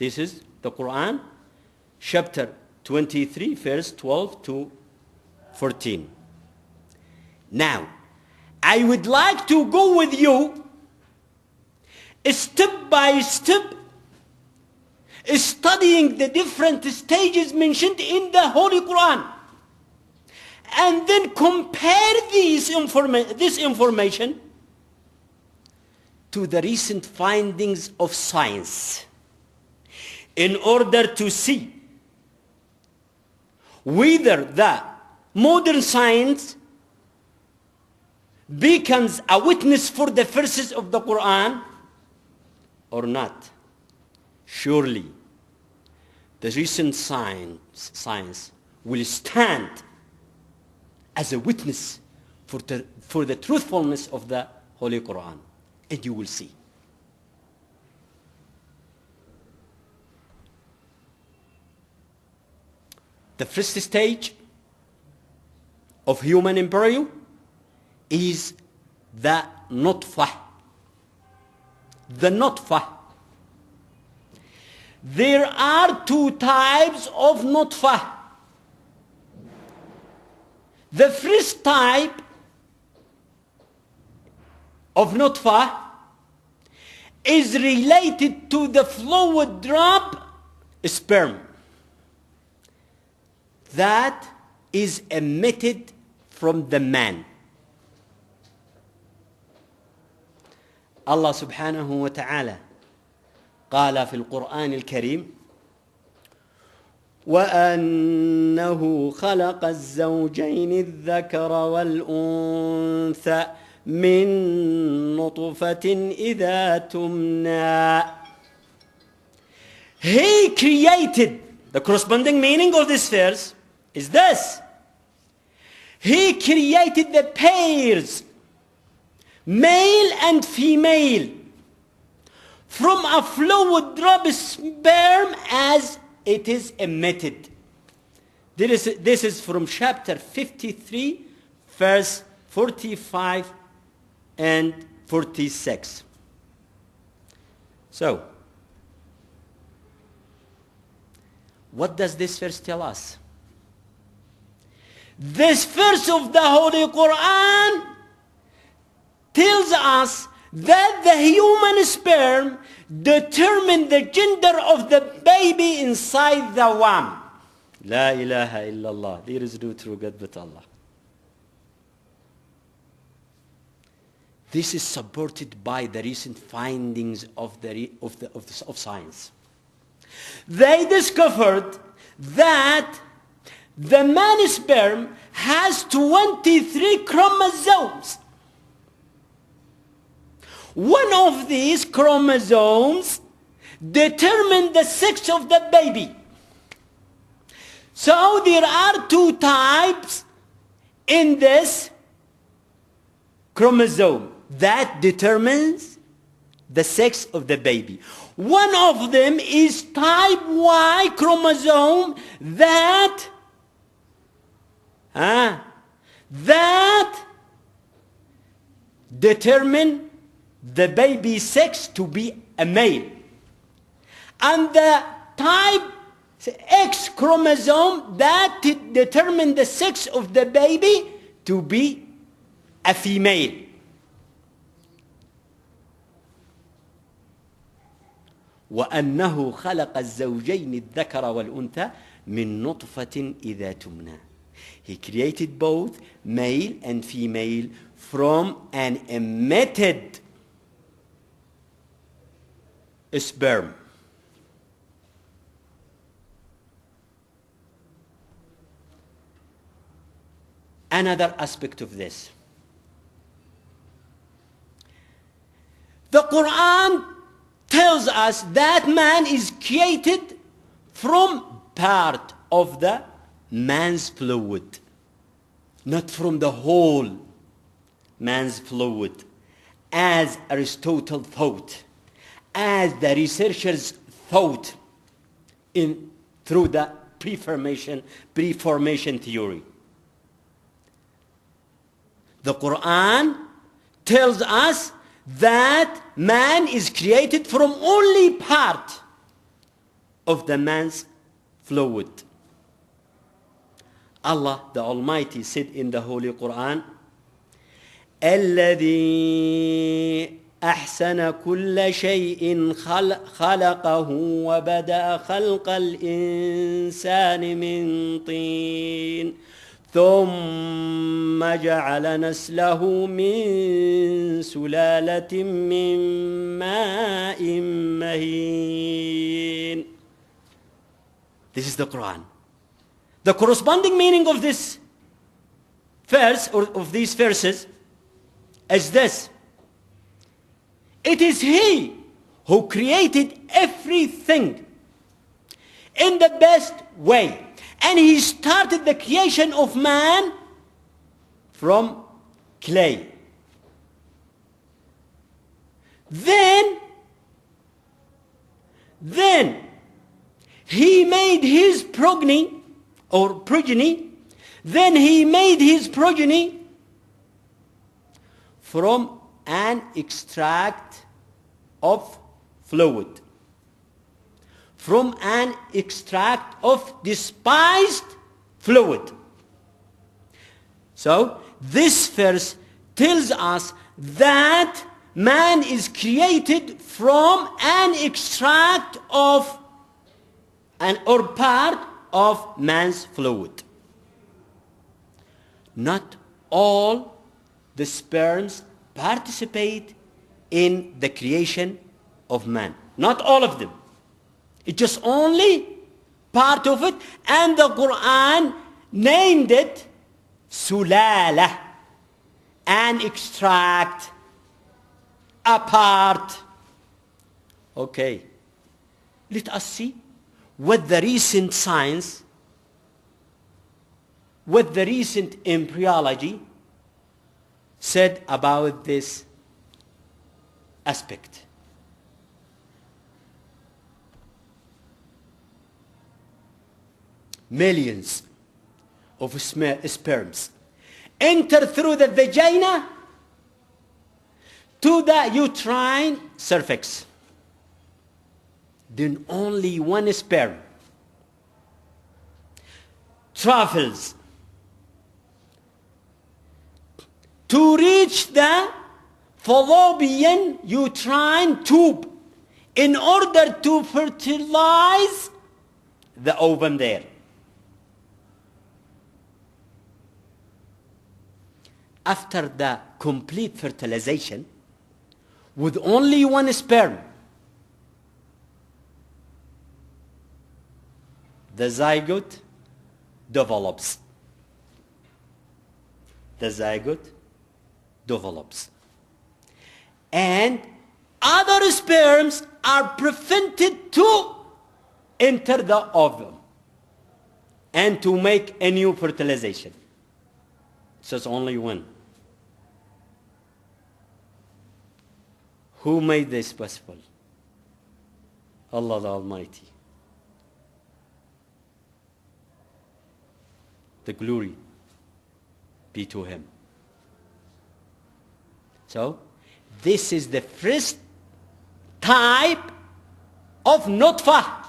This is the Quran, chapter 23, verse 12 to 14. Now, I would like to go with you step by step, studying the different stages mentioned in the Holy Quran, and then compare this information to the recent findings of science in order to see whether the modern science becomes a witness for the verses of the Quran or not. Surely, the recent science will stand as a witness for the truthfulness of the Holy Quran. And you will see. The first stage of human embryo is the nutfah. The nutfah. There are two types of nutfah. The first type of nutfah is related to the fluid drop sperm that is emitted from the man. Allah subhanahu wa ta'ala قال في القرآن الكريم وأنه خلق الزوجين الذكر والأنثى من نطفة إذا تمنى. He created, the corresponding meaning of this verse is this: He created the pairs, male and female, from a fluid drop sperm as it is emitted. This is from chapter 53, verse 45 and 46. So, what does this verse tell us? This verse of the Holy Quran tells us that the human sperm determines the gender of the baby inside the womb. La ilaha illallah. There is no true God but Allah. This is supported by the recent findings of science. They discovered that the man's sperm has 23 chromosomes. One of these chromosomes determines the sex of the baby. So there are two types in this chromosome that determines the sex of the baby. One of them is type Y chromosome that determine the baby's sex to be a male. And the type X chromosome that determine the sex of the baby to be a female. وأنه خلق الزوجين الذكر والأنثى من نطفة إذا تمنى. He created both male and female from an emitted sperm. Another aspect of this. The Quran tells us that man is created from part of the man's fluid, not from the whole man's fluid, as Aristotle thought, as the researchers thought through the preformation theory. The Quran tells us that man is created from only part of the man's fluid. Allah the Almighty said in the Holy Quran, الذي أحسن كل شيء خلقه وبدأ خلق الإنسان من طين ثم جعل نسله من سلالة من ماء مهين. This is the Quran. The corresponding meaning of this verse, or of these verses, is this. It is He who created everything in the best way. And He started the creation of man from clay. Then He made His progeny. Then He made His progeny from an extract of fluid. From an extract of despised fluid. So, this verse tells us that man is created from an extract of or part of man's fluid. Not all the sperms participate in the creation of man. Not all of them. It's just only part of it, and the Quran named it Sulala, an extract, a part. Okay, let us see what the recent science, what the recent embryology said about this aspect. Millions of sperms enter through the vagina to the uterine cervix. Then only one sperm travels to reach the fallopian uterine tube in order to fertilize the ovum there. After the complete fertilization, with only one sperm, the zygote develops. The zygote develops. And other sperms are prevented to enter the ovum and to make a new fertilization. So it's only one. Who made this possible? Allah the Almighty. The glory be to Him. So, this is the first type of nutfah